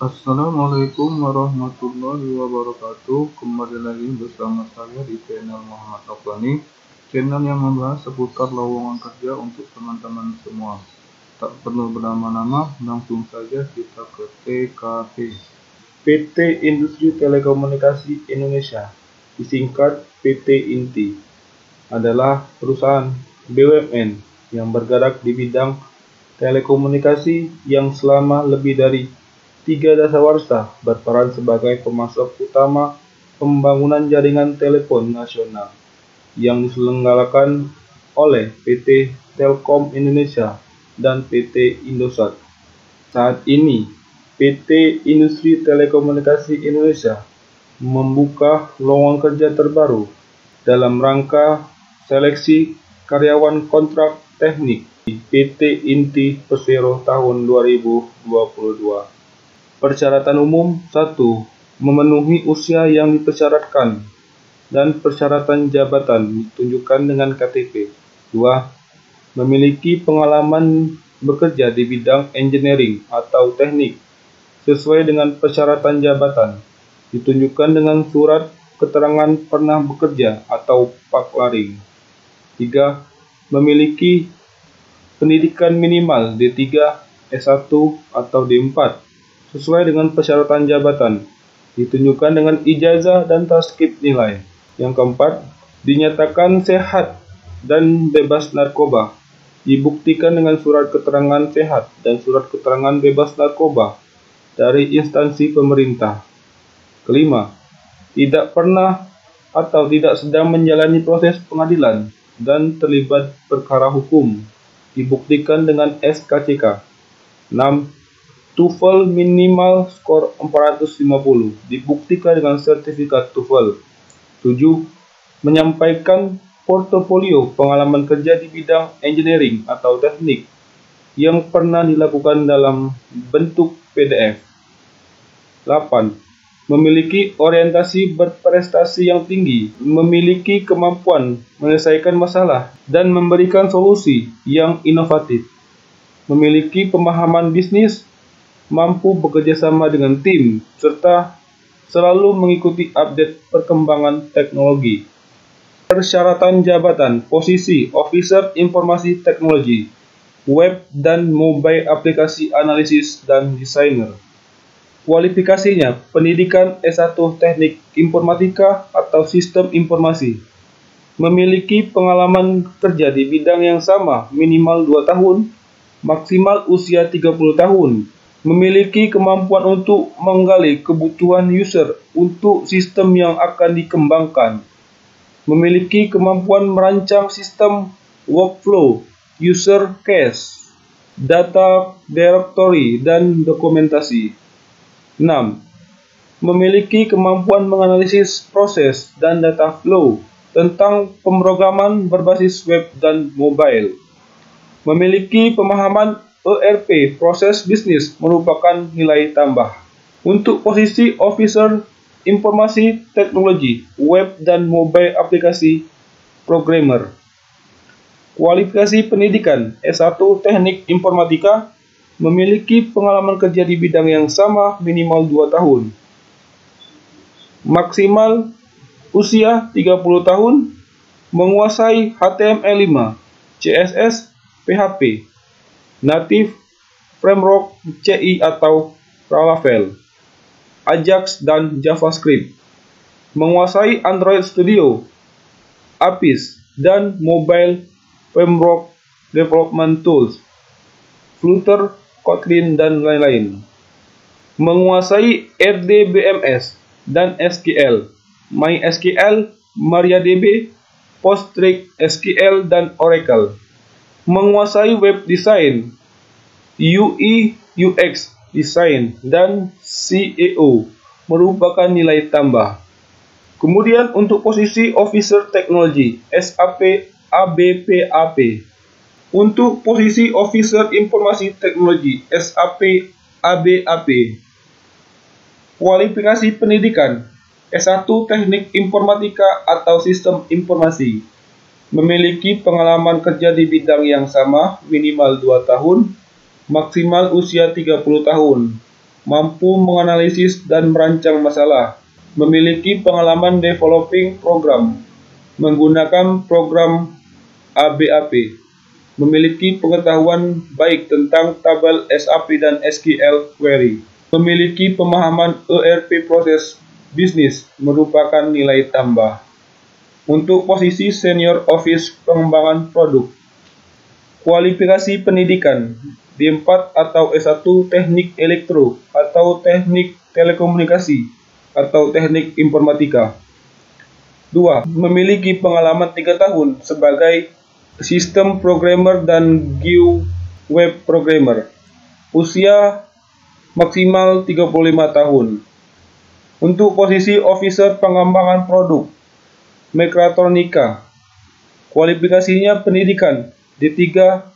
Assalamualaikum warahmatullahi wabarakatuh. Kembali lagi bersama saya di channel Muhammad Afghani, channel yang membahas seputar lowongan kerja untuk teman-teman semua. Tak perlu berlama-lama, langsung saja kita ke TKP. PT Industri Telekomunikasi Indonesia, disingkat PT INTI, adalah perusahaan BUMN yang bergerak di bidang telekomunikasi yang selama lebih dari 3 dasawarsa berperan sebagai pemasok utama pembangunan jaringan telepon nasional yang diselenggarakan oleh PT Telkom Indonesia dan PT Indosat. Saat ini, PT Industri Telekomunikasi Indonesia membuka lowongan kerja terbaru dalam rangka seleksi karyawan kontrak teknik di PT INTI Persero tahun 2022. Persyaratan umum: 1. Memenuhi usia yang dipersyaratkan dan persyaratan jabatan ditunjukkan dengan KTP. 2. Memiliki pengalaman bekerja di bidang engineering atau teknik sesuai dengan persyaratan jabatan ditunjukkan dengan surat keterangan pernah bekerja atau paklaring. 3. Memiliki pendidikan minimal D3, S1, atau D4 sesuai dengan persyaratan jabatan ditunjukkan dengan ijazah dan transkrip nilai. Yang keempat, dinyatakan sehat dan bebas narkoba dibuktikan dengan surat keterangan sehat dan surat keterangan bebas narkoba dari instansi pemerintah. Kelima, tidak pernah atau tidak sedang menjalani proses pengadilan dan terlibat perkara hukum dibuktikan dengan SKCK. 6. TOEFL minimal skor 450 dibuktikan dengan sertifikat TOEFL. 7. Menyampaikan portofolio pengalaman kerja di bidang engineering atau teknik yang pernah dilakukan dalam bentuk PDF. 8. Memiliki orientasi berprestasi yang tinggi, memiliki kemampuan menyelesaikan masalah dan memberikan solusi yang inovatif, memiliki pemahaman bisnis, mampu bekerja sama dengan tim, serta selalu mengikuti update perkembangan teknologi. Persyaratan jabatan: posisi Officer Informasi Teknologi, Web dan Mobile Aplikasi Analisis dan Desainer. Kualifikasinya: pendidikan S1 Teknik Informatika atau Sistem Informasi. Memiliki pengalaman kerja di bidang yang sama minimal 2 tahun, maksimal usia 30 tahun. Memiliki kemampuan untuk menggali kebutuhan user untuk sistem yang akan dikembangkan. Memiliki kemampuan merancang sistem workflow, user case, data directory, dan dokumentasi. 6. Memiliki kemampuan menganalisis proses dan data flow tentang pemrograman berbasis web dan mobile. Memiliki pemahaman ERP, proses bisnis, merupakan nilai tambah. Untuk posisi Officer Informasi Teknologi, Web dan Mobile Aplikasi Programmer. Kualifikasi pendidikan: S1 Teknik Informatika, memiliki pengalaman kerja di bidang yang sama minimal 2 tahun. Maksimal usia 30 tahun, menguasai HTML5, CSS, PHP, Native Framework CI atau Laravel, Ajax dan JavaScript, menguasai Android Studio, APIS, dan Mobile Framework Development Tools, Flutter, Kotlin, dan lain-lain. Menguasai RDBMS dan SQL, MySQL, MariaDB, PostgreSQL, dan Oracle. Menguasai web design, UI UX design, dan SEO merupakan nilai tambah. Kemudian untuk posisi Officer Teknologi, SAP ABPAP. Untuk posisi Officer Informasi Teknologi, SAP ABAP. Kualifikasi pendidikan: S1 Teknik Informatika atau Sistem Informasi. Memiliki pengalaman kerja di bidang yang sama minimal 2 tahun, maksimal usia 30 tahun. mampu menganalisis dan merancang masalah, memiliki pengalaman developing program, menggunakan program ABAP, memiliki pengetahuan baik tentang tabel SAP dan SQL query, memiliki pemahaman ERP proses bisnis merupakan nilai tambah. Untuk posisi Senior Office Pengembangan Produk, kualifikasi pendidikan D4 atau S1 Teknik Elektro atau Teknik Telekomunikasi atau Teknik Informatika. 2. Memiliki pengalaman 3 tahun sebagai Sistem Programmer dan GUI Web Programmer. Usia maksimal 35 tahun. Untuk posisi Officer Pengembangan Produk, Mekatronika, kualifikasinya pendidikan D3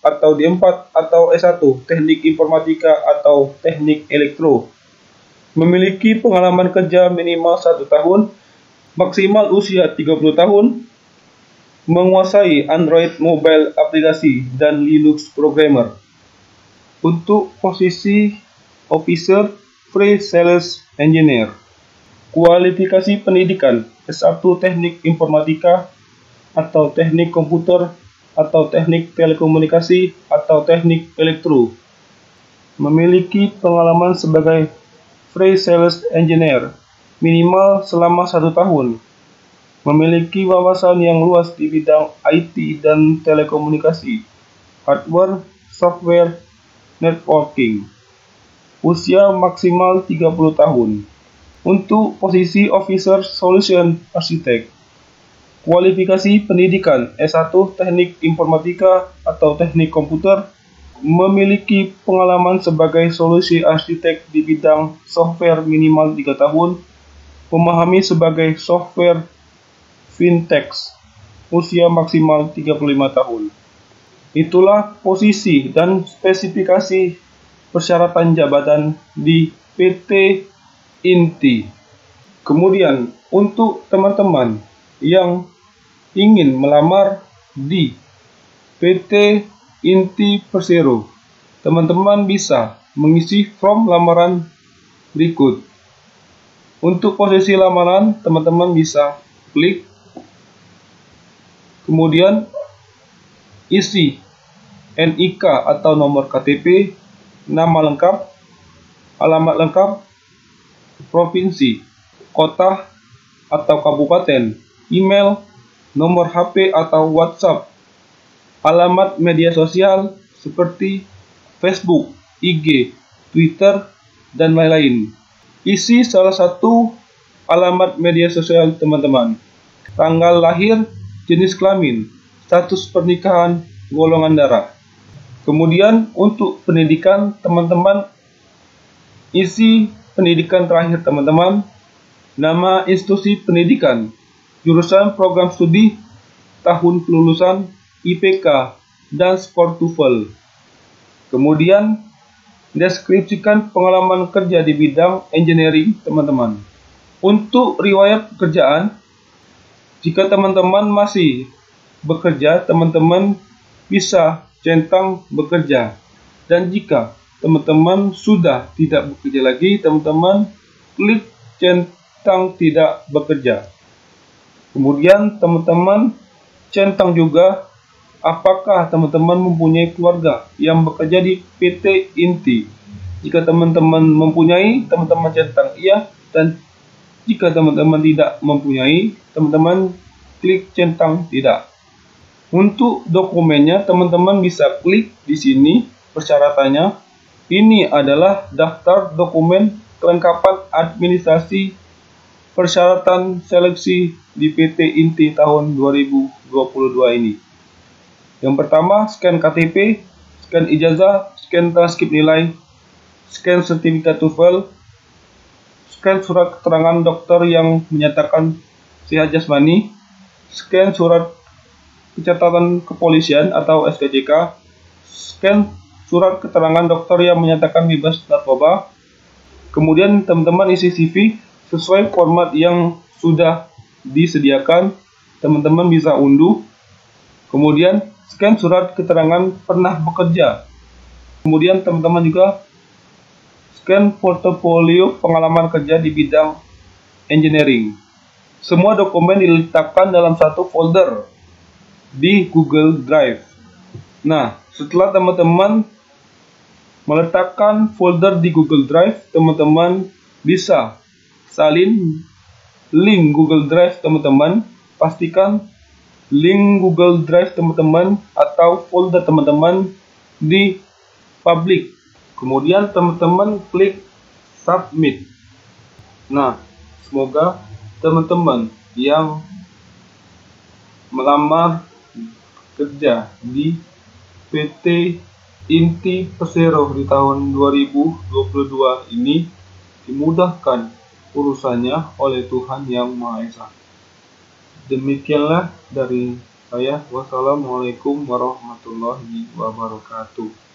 atau D4 atau S1 Teknik Informatika atau Teknik Elektro. Memiliki pengalaman kerja minimal 1 tahun, maksimal usia 30 tahun, menguasai Android mobile aplikasi dan Linux programmer. Untuk posisi Officer Pre-Sales Engineer, kualifikasi pendidikan S1 Teknik Informatika atau Teknik Komputer atau Teknik Telekomunikasi atau Teknik Elektro. Memiliki pengalaman sebagai Pre-Sales Engineer minimal selama 1 tahun. Memiliki wawasan yang luas di bidang IT dan telekomunikasi, hardware, software, networking. Usia maksimal 30 tahun. Untuk posisi Officer Solution Architect, kualifikasi pendidikan S1 Teknik Informatika atau Teknik Komputer, memiliki pengalaman sebagai solusi arsitek di bidang software minimal 3 tahun, memahami sebagai software fintech, usia maksimal 35 tahun. Itulah posisi dan spesifikasi persyaratan jabatan di PT Inti. Kemudian untuk teman-teman yang ingin melamar di PT Inti Persero, teman-teman bisa mengisi form lamaran berikut. Untuk posisi lamaran, teman-teman bisa klik, kemudian isi NIK atau nomor KTP, nama lengkap, alamat lengkap, provinsi, kota atau kabupaten, email, nomor HP atau WhatsApp, alamat media sosial seperti Facebook, IG, Twitter, dan lain-lain. Isi salah satu alamat media sosial teman-teman, tanggal lahir, jenis kelamin, status pernikahan, golongan darah. Kemudian untuk pendidikan, teman-teman isi pendidikan terakhir teman-teman, nama institusi pendidikan, jurusan program studi, tahun kelulusan, IPK, dan skor TOEFL. Kemudian deskripsikan pengalaman kerja di bidang engineering teman-teman. Untuk riwayat pekerjaan, jika teman-teman masih bekerja, teman-teman bisa centang bekerja. Dan jika teman-teman sudah tidak bekerja lagi, teman-teman klik centang tidak bekerja. Kemudian teman-teman centang juga apakah teman-teman mempunyai keluarga yang bekerja di PT Inti. Jika teman-teman mempunyai, teman-teman centang iya, dan jika teman-teman tidak mempunyai, teman-teman klik centang tidak. Untuk dokumennya, teman-teman bisa klik di sini persyaratannya. Ini adalah daftar dokumen kelengkapan administrasi persyaratan seleksi di PT Inti tahun 2022 ini. Yang pertama, scan KTP, scan ijazah, scan transkrip nilai, scan sertifikat TOEFL, scan surat keterangan dokter yang menyatakan sehat jasmani, scan surat catatan kepolisian atau SKCK, scan surat keterangan dokter yang menyatakan bebas narkoba. Kemudian teman-teman isi CV sesuai format yang sudah disediakan, teman-teman bisa unduh. Kemudian scan surat keterangan pernah bekerja. Kemudian teman-teman juga scan portofolio pengalaman kerja di bidang engineering. Semua dokumen diletakkan dalam satu folder di Google Drive. Nah, setelah teman-teman meletakkan folder di Google Drive, teman-teman bisa salin link Google Drive teman-teman. Pastikan link Google Drive teman-teman atau folder teman-teman di public. Kemudian teman-teman klik submit. Nah, semoga teman-teman yang melamar kerja di PT Inti Persero di tahun 2022 ini dimudahkan urusannya oleh Tuhan Yang Maha Esa. Demikianlah dari saya. Wassalamualaikum warahmatullahi wabarakatuh.